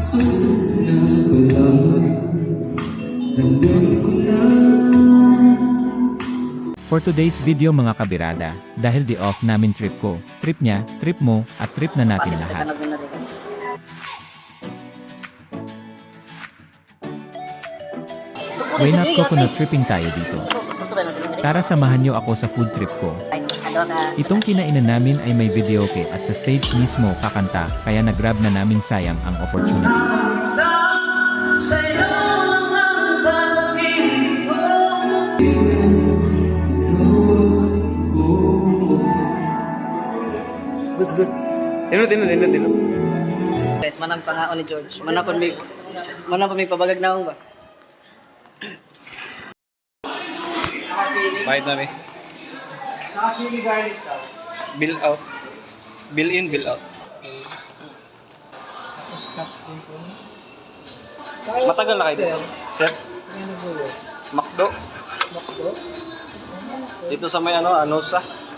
Susunod na pala, ramdam ko na. For today's video mga kabirada, dahil di off namin trip ko, trip niya, trip mo, at trip na natin lahat. Why not coconut tripping tayo dito? Tara samahan niyo ako sa food trip ko. Itong kinainan namin ay may videoke at sa stage mismo kakanta, kaya nag-grab na namin, sayang ang opportunity. Good. Tino. Guys, manang pangaon ni George. Manang pa may pabagag na ako ba? Bayad na Sashimi garlic daw. Bill out. Bill in, bill out. Matagal na kayo dito? Sir? Makdo? Dito sa may Anusa?